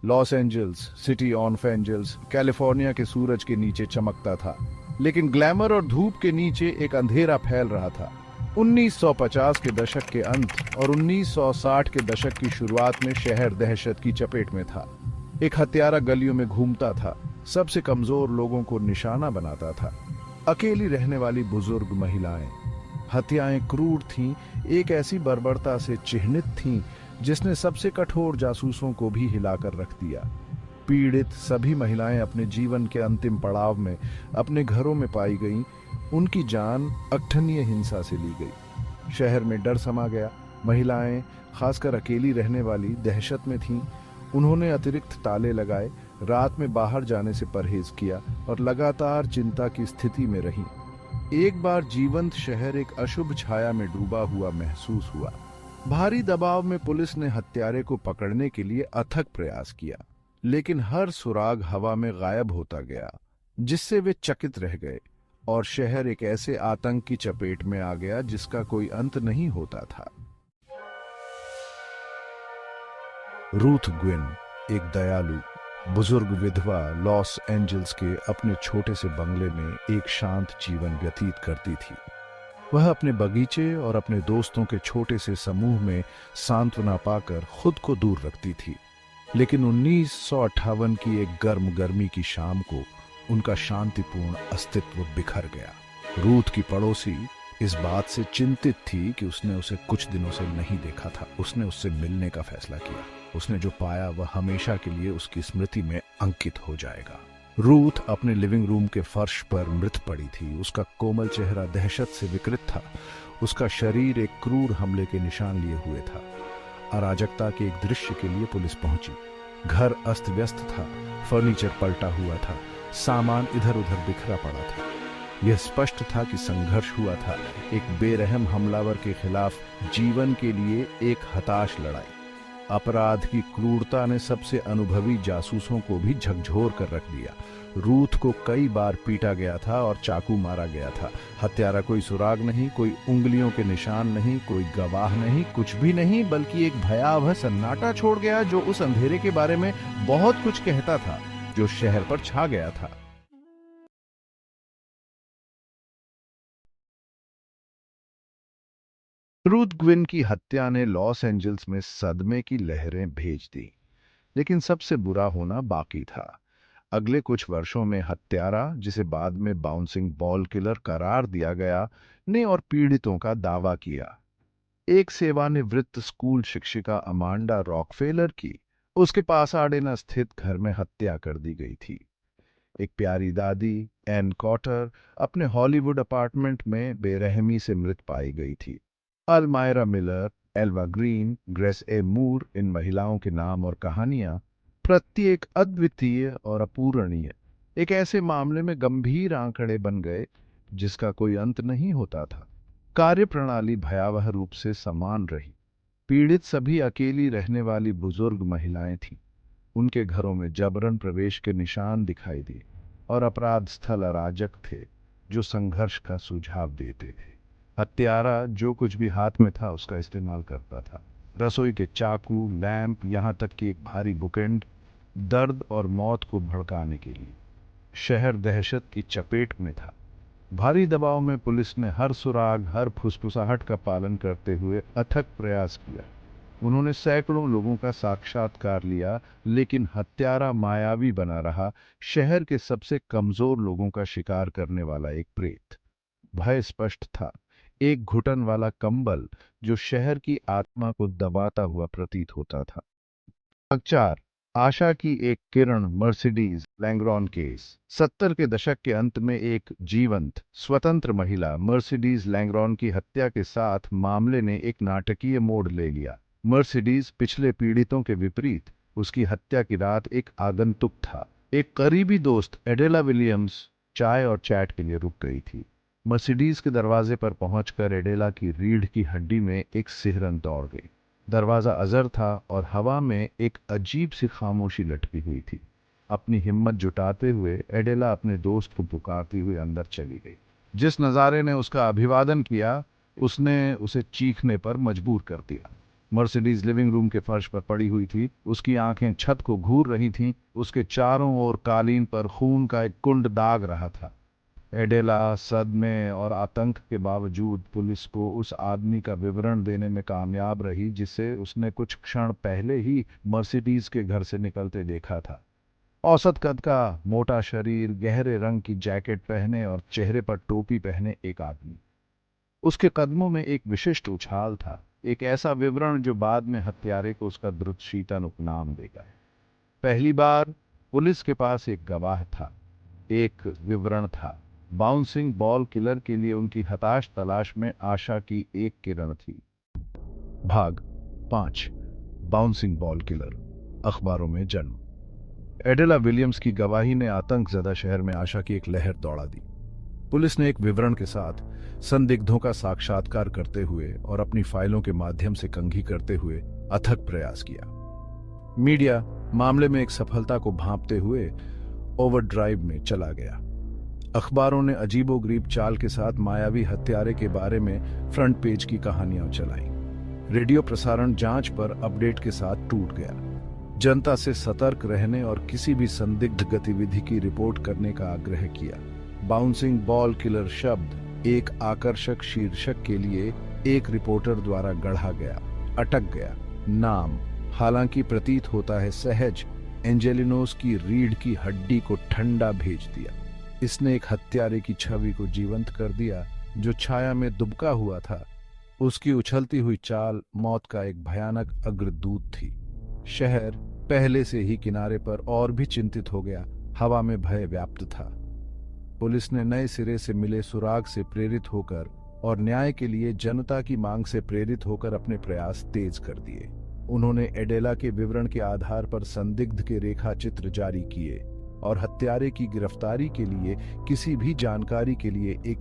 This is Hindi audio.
Loss Angeles, city on Angeles, California के सूरज के नीचे चमकता था, लेकिन ग्लैमर और धूप के नीचे एक अंधेरा फैल रहा था। 1950 के दशक के अंत और 1960 के दशक की शुरुआत में शहर दहशत की चपेट में था। एक हत्यारा गलियों में घूमता था, सबसे कमजोर लोगों को निशाना बनाता था। अकेली रहने वाली बुजुर्ग महिलाएं, हत्याएं क्रूर थीं, एक ऐसी बर्बरता से चिह्नित थीं जिसने सबसे कठोर जासूसों को भी हिलाकर रख दिया। पीड़ित सभी महिलाएं अपने जीवन के अंतिम पड़ाव में अपने घरों में पाई गईं। उनकी जान अकथनीय हिंसा से ली गई। शहर में डर समा गया। महिलाएं, खासकर अकेली रहने वाली, दहशत में थीं। उन्होंने अतिरिक्त ताले लगाए, रात में बाहर जाने से परहेज किया और लगातार चिंता की स्थिति में रहीं। एक बार जीवंत शहर एक अशुभ छाया में डूबा हुआ महसूस हुआ। भारी दबाव में पुलिस ने हत्यारे को पकड़ने के लिए अथक प्रयास किया, लेकिन हर सुराग हवा में गायब होता गया, जिससे वे चकित रह गए और शहर एक ऐसे आतंक की चपेट में आ गया जिसका कोई अंत नहीं होता था। रूथ ग्विन, एक दयालु बुजुर्ग विधवा, लॉस एंजल्स के अपने छोटे से बंगले में एक शांत जीवन व्यतीत करती थी। वह अपने बगीचे और अपने दोस्तों के छोटे से समूह में सांत्वना पाकर खुद को दूर रखती थी। लेकिन 1958 की एक गर्मी की शाम को उनका शांतिपूर्ण अस्तित्व बिखर गया। रूथ की पड़ोसी इस बात से चिंतित थी कि उसने उसे कुछ दिनों से नहीं देखा था। उसने उससे मिलने का फैसला किया। उसने जो पाया वह हमेशा के लिए उसकी स्मृति में अंकित हो जाएगा। रूथ अपने लिविंग रूम के फर्श पर मृत पड़ी थी। उसका कोमल चेहरा दहशत से विकृत था। उसका शरीर एक क्रूर हमले के निशान लिए हुए था। अराजकता के एक दृश्य के लिए पुलिस पहुंची। घर अस्त व्यस्त था, फर्नीचर पलटा हुआ था, सामान इधर उधर बिखरा पड़ा था। यह स्पष्ट था कि संघर्ष हुआ था, एक बेरहम हमलावर के खिलाफ जीवन के लिए एक हताश लड़ाई। अपराध की क्रूरता ने सबसे अनुभवी जासूसों को भी झकझोर कर रख दिया। रूथ को कई बार पीटा गया था और चाकू मारा गया था। हत्यारा कोई सुराग नहीं, कोई उंगलियों के निशान नहीं, कोई गवाह नहीं, कुछ भी नहीं, बल्कि एक भयावह सन्नाटा छोड़ गया जो उस अंधेरे के बारे में बहुत कुछ कहता था जो शहर पर छा गया था। रूथ ग्विन की हत्या ने लॉस एंजल्स में सदमे की लहरें भेज दी, लेकिन सबसे बुरा होना बाकी था। अगले कुछ वर्षों में हत्यारा, जिसे बाद में बाउंसिंग बॉल किलर करार दिया गया, ने और पीड़ितों का दावा किया। एक सेवानिवृत्त स्कूल शिक्षिका अमांडा रॉकफेलर की उसके पासाडेना स्थित घर में हत्या कर दी गई थी। एक प्यारी दादी, एन कॉटर, अपने हॉलीवुड अपार्टमेंट में बेरहमी से मृत पाई गई थी। अल्मायरा मिलर, एल्वा ग्रीन, ग्रेस ए मूर, इन महिलाओं के नाम और कहानियां प्रत्येक अद्वितीय और अपूरणीय, एक ऐसे मामले में गंभीर आंकड़े बन गए जिसका कोई अंत नहीं होता था। कार्यप्रणाली भयावह रूप से समान रही। पीड़ित सभी अकेली रहने वाली बुजुर्ग महिलाएं थीं। उनके घरों में जबरन प्रवेश के निशान दिखाई दिए और अपराध स्थल अराजक थे जो संघर्ष का सुझाव देते थे। हत्यारा जो कुछ भी हाथ में था उसका इस्तेमाल करता था। रसोई के चाकू, लैंप, यहाँ तक कि एक भारी बुकेंड, दर्द और मौत को भड़काने के लिए। शहर दहशत की चपेट में था। भारी दबाव में पुलिस ने हर सुराग, हर फुसफुसाहट का पालन करते हुए अथक प्रयास किया। उन्होंने सैकड़ों लोगों का साक्षात्कार लिया, लेकिन हत्यारा मायावी बना रहा, शहर के सबसे कमजोर लोगों का शिकार करने वाला एक प्रेत। भय स्पष्ट था, एक घुटन वाला कंबल जो शहर की आत्मा को दबाता हुआ प्रतीत होता था। भाग 4, आशा की एक किरण, मर्सिडीज लैंग्रॉन केस। 70 के दशक के अंत में एक जीवंत, स्वतंत्र महिला मर्सिडीज लैंग्रॉन की हत्या के साथ मामले ने एक नाटकीय मोड़ ले लिया। मर्सिडीज पिछले पीड़ितों के विपरीत उसकी हत्या की रात एक आगंतुक था। एक करीबी दोस्त, एडेला विलियम्स, चाय और चैट के लिए रुक गई थी। मर्सिडीज के दरवाजे पर पहुंचकर एडेला की रीढ़ की हड्डी में एक सिहरन दौड़ गई। दरवाजा अजर था और हवा में एक अजीब सी खामोशी लटकी हुई थी। अपनी हिम्मत जुटाते हुए एडेला अपने दोस्त को पुकारती हुए अंदर चली गई। जिस नज़ारे ने उसका अभिवादन किया उसने उसे चीखने पर मजबूर कर दिया। मर्सिडीज लिविंग रूम के फर्श पर पड़ी हुई थी। उसकी आंखें छत को घूर रही थीं। उसके चारों ओर कालीन पर खून का एक कुंड दाग रहा था। एडेला सदमे और आतंक के बावजूद पुलिस को उस आदमी का विवरण देने में कामयाब रही जिसे उसने कुछ क्षण पहले ही मर्सिडीज के घर से निकलते देखा था। औसत कद का, मोटा शरीर, गहरे रंग की जैकेट पहने और चेहरे पर टोपी पहने एक आदमी। उसके कदमों में एक विशिष्ट उछाल था, एक ऐसा विवरण जो बाद में हत्यारे को उसका द्रुतशीतन उपनाम देगा। पहली बार पुलिस के पास एक गवाह था, एक विवरण था। बाउंसिंग बॉल किलर के लिए उनकी हताश तलाश में आशा की एक किरण थी। भाग 5। Bouncing ball killer. अखबारों में जन्म। एडेला विलियम्स की गवाही ने आतंकजदा शहर में आशा की एक लहर दौड़ा दी। पुलिस ने एक विवरण के साथ संदिग्धों का साक्षात्कार करते हुए और अपनी फाइलों के माध्यम से कंघी करते हुए अथक प्रयास किया। मीडिया मामले में एक सफलता को भांपते हुए ओवरड्राइव में चला गया। अखबारों ने अजीबोगरीब चाल के साथ मायावी हत्यारे के बारे में फ्रंट पेज की कहानियां चलाई। रेडियो प्रसारण जांच पर अपडेट के साथ टूट गया। जनता से सतर्क रहने और किसी भी संदिग्ध गतिविधि की रिपोर्ट करने का आग्रह किया। बाउंसिंग बॉल किलर शब्द एक आकर्षक शीर्षक के लिए एक रिपोर्टर द्वारा गढ़ा गया, अटक गया। नाम हालांकि प्रतीत होता है सहज, एंजेलिनोस की रीढ़ की हड्डी को ठंडा भेज दिया। इसने एक हत्यारे की छवि को जीवंत कर दिया जो छाया में दुबका हुआ था। उसकी उछलती हुई चाल मौत का एक भयानक अग्रदूत थी। शहर पहले से ही किनारे पर और भी चिंतित हो गया। हवा में भय व्याप्त था। पुलिस ने नए सिरे से मिले सुराग से प्रेरित होकर और न्याय के लिए जनता की मांग से प्रेरित होकर अपने प्रयास तेज कर दिए। उन्होंने एडेला के विवरण के आधार पर संदिग्ध के रेखा चित्र जारी किए और हत्यारे की गिरफ्तारी के लिए किसी भी जानकारी के लिए एक